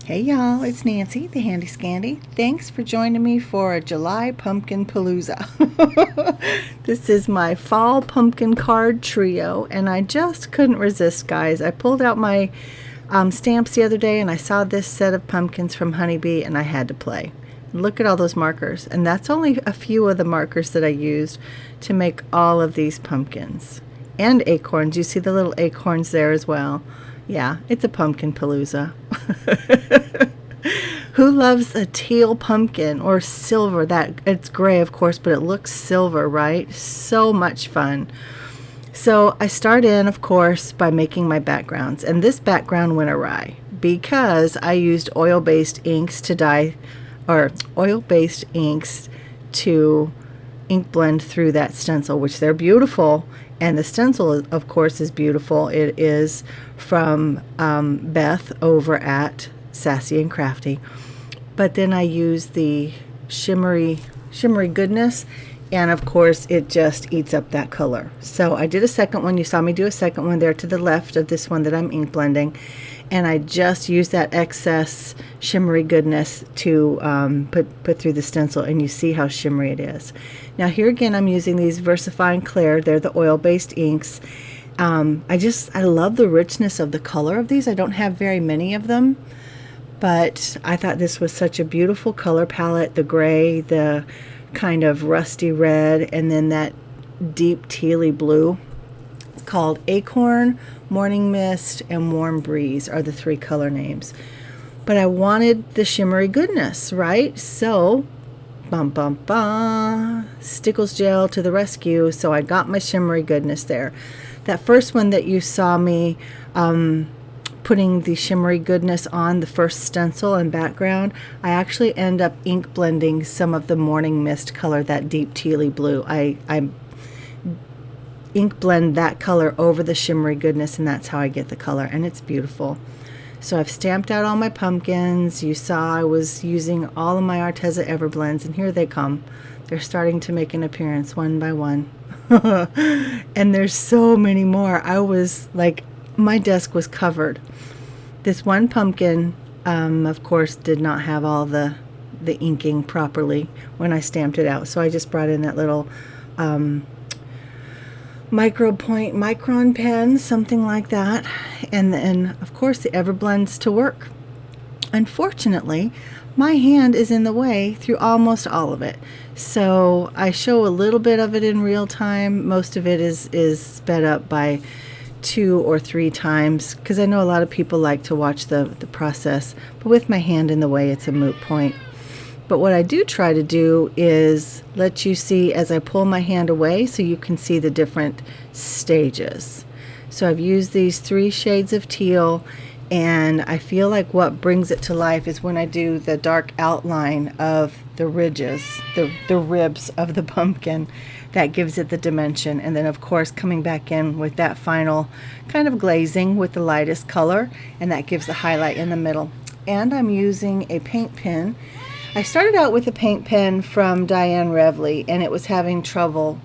Hey y'all, it's Nancy, the Handy Scandy. Thanks for joining me for a July Pumpkin Palooza. This is my fall pumpkin card trio, and I just couldn't resist, guys. I pulled out my stamps the other day, and I saw this set of pumpkins from Honeybee, and I had to play. Look at all those markers, and that's only a few of the markers that I used to make all of these pumpkins. And acorns. You see the little acorns there as well. Yeah, it's a pumpkin palooza. Who loves a teal pumpkin or silver? That it's gray, of course, but it looks silver, right? So much fun. So I start in, of course, by making my backgrounds, and this background went awry because I used oil-based inks to dye, or oil-based inks to ink blend through that stencil, which they're beautiful. And the stencil, of course, is beautiful. It is from Beth over at Sassy and Crafty. But then I use the shimmery goodness, and of course it just eats up that color. So I did a second one. You saw me do a second one there to the left of this one that I'm ink blending, and I just used that excess shimmery goodness to put through the stencil, and you see how shimmery it is. Now here again, I'm using these VersaFine Clear. They're the oil-based inks. I love the richness of the color of these. I don't have very many of them, but I thought this was such a beautiful color palette. The gray, the kind of rusty red, and then that deep tealy blue. It's called Acorn, Morning Mist, and Warm Breeze are the three color names. But I wanted the shimmery goodness, right? So Stickles gel to the rescue. So I got my shimmery goodness there. That first one that you saw me putting the shimmery goodness on, the first stencil and background, I actually end up ink blending some of the Morning Mist color, that deep tealy blue. I ink blend that color over the shimmery goodness, and that's how I get the color, and it's beautiful. So I've stamped out all my pumpkins. You saw I was using all of my Arteza Everblends, and here they come. They're starting to make an appearance one by one. And there's so many more. I was like, my desk was covered. This one pumpkin, of course, did not have all the inking properly when I stamped it out. So I just brought in that little micron pen, something like that, and then of course the Everblends to work. Unfortunately, my hand is in the way through almost all of it, so I show a little bit of it in real time. Most of it is sped up by 2 or 3 times, because I know a lot of people like to watch the process, but with my hand in the way, it's a moot point. But what I do try to do is let you see as I pull my hand away, so you can see the different stages. So I've used these 3 shades of teal, and I feel like what brings it to life is when I do the dark outline of the ridges, the ribs of the pumpkin. That gives it the dimension. And then of course coming back in with that final kind of glazing with the lightest color, and that gives the highlight in the middle. And I'm using a paint pen. I started out with a paint pen from Diane Revley, and it was having trouble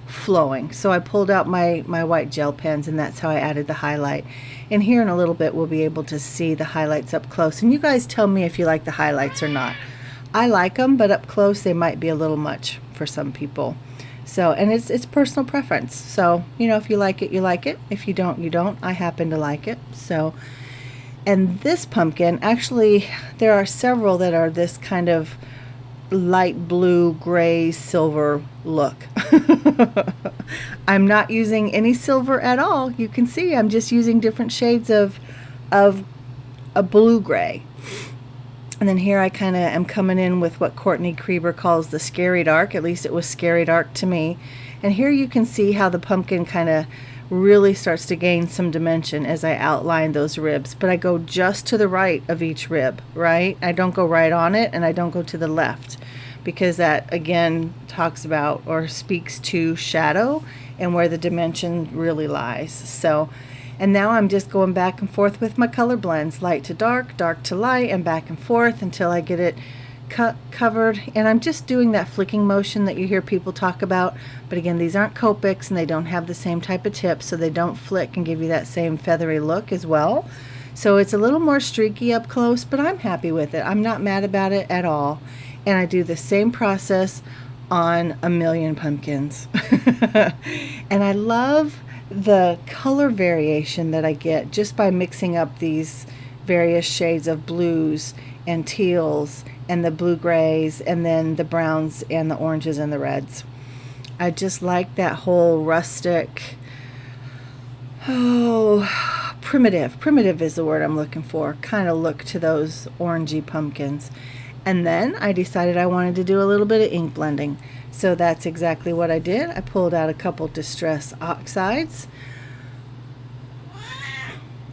flowing. So I pulled out my white gel pens, and that's how I added the highlight. And here in a little bit we'll be able to see the highlights up close. And you guys tell me if you like the highlights or not. I like them, but up close they might be a little much for some people. So, and it's personal preference. So, you know, if you like it, you like it. If you don't, you don't. I happen to like it. So, and this pumpkin, actually, there are several that are this kind of light blue, gray, silver look. I'm not using any silver at all. You can see I'm just using different shades of a blue-gray. And then here I kind of am coming in with what Courtney Krieber calls the scary dark. At least it was scary dark to me. And here you can see how the pumpkin kind of really starts to gain some dimension as I outline those ribs. But I go just to the right of each rib, right? I don't go right on it, and I don't go to the left, because that again talks about or speaks to shadow and where the dimension really lies. So, and now I'm just going back and forth with my color blends, light to dark, dark to light, and back and forth until I get it covered. And I'm just doing that flicking motion that you hear people talk about, but again, these aren't Copics and they don't have the same type of tip, so they don't flick and give you that same feathery look as well. So it's a little more streaky up close, but I'm happy with it. I'm not mad about it at all. And I do the same process on a million pumpkins. And I love the color variation that I get just by mixing up these various shades of blues and teals and the blue grays and then the browns and the oranges and the reds. I just like that whole rustic, primitive is the word I'm looking for, kind of look to those orangey pumpkins. And then I decided I wanted to do a little bit of ink blending. So that's exactly what I did. I pulled out a couple Distress Oxides.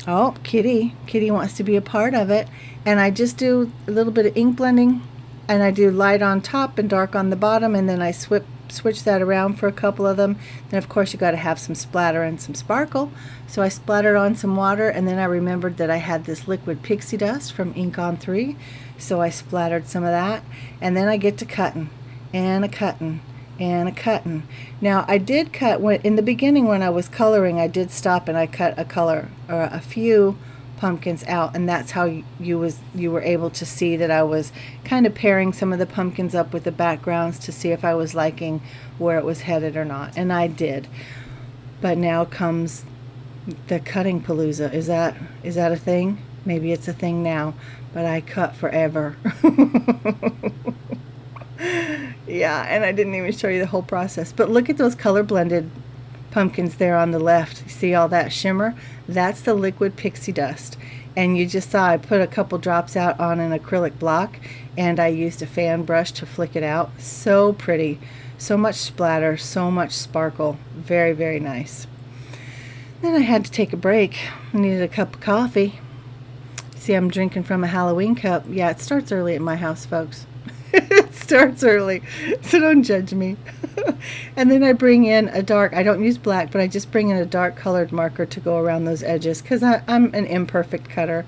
Oh, Kitty wants to be a part of it. And I just do a little bit of ink blending, and I do light on top and dark on the bottom, and then I switch that around for a couple of them. Then of course you got to have some splatter and some sparkle. So I splattered on some water, and then I remembered that I had this liquid pixie dust from Ink on 3. So I splattered some of that, and then I get to cutting and a cutting and a cutting. Now I did cut in the beginning when I was coloring. I did stop and I cut a few pumpkins out, and that's how you were able to see that I was kind of pairing some of the pumpkins up with the backgrounds to see if I was liking where it was headed or not, and I did. But now comes the cutting palooza. Is that a thing? Maybe it's a thing now, but I cut forever. Yeah, and I didn't even show you the whole process. But look at those color blended pumpkins there on the left. See all that shimmer? That's the liquid pixie dust. And you just saw I put a couple drops out on an acrylic block, and I used a fan brush to flick it out. So pretty. So much splatter, so much sparkle. Very, very nice. Then I had to take a break. I needed a cup of coffee. See, I'm drinking from a Halloween cup. Yeah, it starts early at my house, folks. It starts early, so don't judge me. And then I bring in a dark, I don't use black, but I just bring in a dark colored marker to go around those edges, because I'm an imperfect cutter.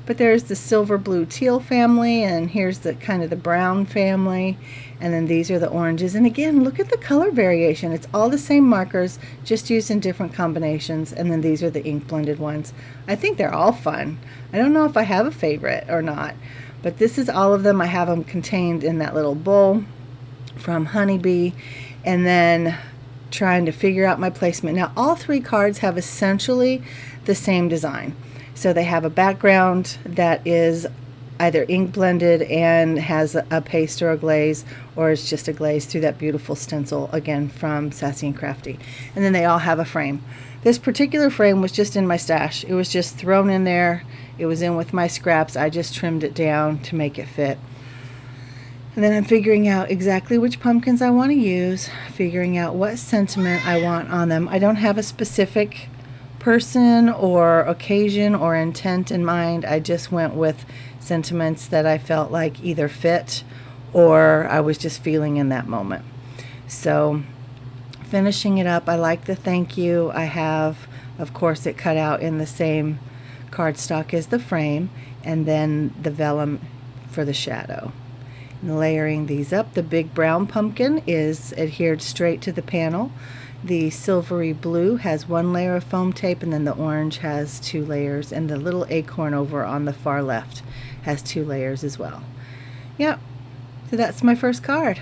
But there's the silver blue teal family, and here's the kind of the brown family, and then these are the oranges. And again, look at the color variation. It's all the same markers, just used in different combinations. And then these are the ink blended ones. I think they're all fun. I don't know if I have a favorite or not, but this is all of them. I have them contained in that little bowl from Honeybee, and then trying to figure out my placement. Now all 3 cards have essentially the same design. So they have a background that is either ink blended and has a paste or a glaze, or it's just a glaze through that beautiful stencil, again from Sassy and Crafty. And then they all have a frame. This particular frame was just in my stash. It was just thrown in there. It was in with my scraps. I just trimmed it down to make it fit. And then I'm figuring out exactly which pumpkins I want to use, figuring out what sentiment I want on them. I don't have a specific person or occasion or intent in mind. I just went with sentiments that I felt like either fit or I was just feeling in that moment. So finishing it up, I like the thank you. I have, of course, it cut out in the same cardstock as the frame, and then the vellum for the shadow. And layering these up, the big brown pumpkin is adhered straight to the panel. The silvery blue has 1 layer of foam tape, and then the orange has 2 layers, and the little acorn over on the far left has 2 layers as well. Yep, so that's my first card.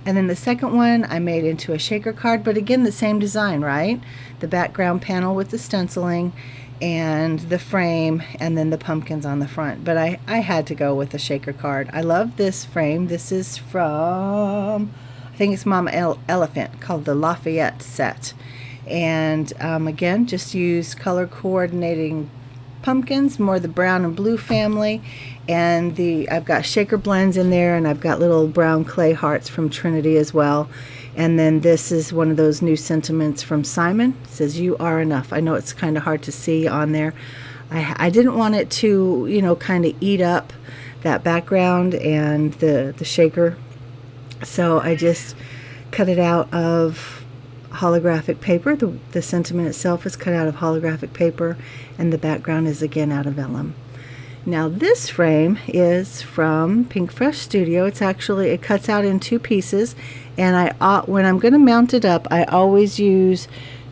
And then the second one I made into a shaker card, but again the same design, right? The background panel with the stenciling and the frame, and then the pumpkins on the front. But I had to go with a shaker card. I love this frame. This is from, I think it's Mama Elephant, called the Lafayette set. And again, just use color coordinating pumpkins, more the brown and blue family. And I've got shaker blends in there, and I've got little brown clay hearts from Trinity as well. And then this is one of those new sentiments from Simon. It says, "You are enough." I know it's kind of hard to see on there. I didn't want it to, you know, kind of eat up that background and the shaker. So I just cut it out of holographic paper. The sentiment itself is cut out of holographic paper, and the background is again out of vellum. Now this frame is from Pink Fresh Studio. It cuts out in 2 pieces, and when I'm going to mount it up, I always use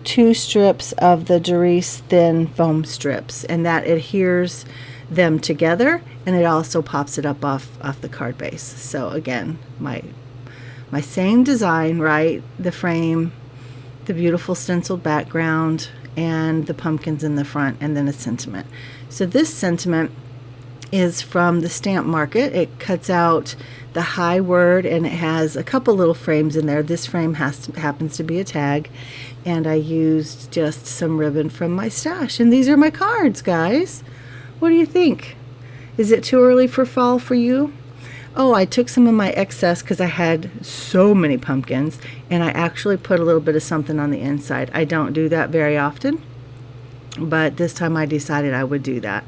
2 strips of the Darice thin foam strips, and that adheres them together, and it also pops it up off the card base. So again, my same design, right? The frame, the beautiful stenciled background, and the pumpkins in the front, and then a sentiment. So this sentiment is from the stamp market. It cuts out the high word, and it has a couple little frames in there. This frame happens to be a tag, and I used just some ribbon from my stash. And these are my cards, guys. What do you think? Is it too early for fall for you? Oh, I took some of my excess because I had so many pumpkins, and I actually put a little bit of something on the inside. I don't do that very often, but this time I decided I would do that.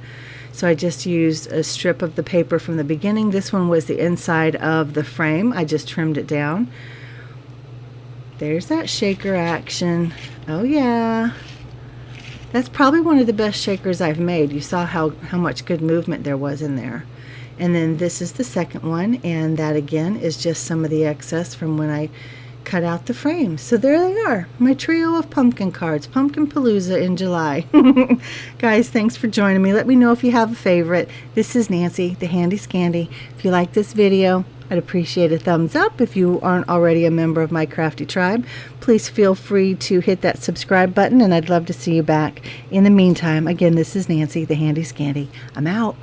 So I just used a strip of the paper from the beginning. This one was the inside of the frame. I just trimmed it down. There's that shaker action. Oh yeah. That's probably one of the best shakers I've made. You saw how much good movement there was in there. And then this is the second one, and that again is just some of the excess from when I cut out the frame. So there they are, my trio of pumpkin cards, Pumpkin Palooza in July. Guys, thanks for joining me. Let me know if you have a favorite. This is Nancy, the Handy Scandy. If you like this video, I'd appreciate a thumbs up. If you aren't already a member of my crafty tribe, please feel free to hit that subscribe button, and I'd love to see you back. In the meantime, again, this is Nancy, the Handy Scandy. I'm out.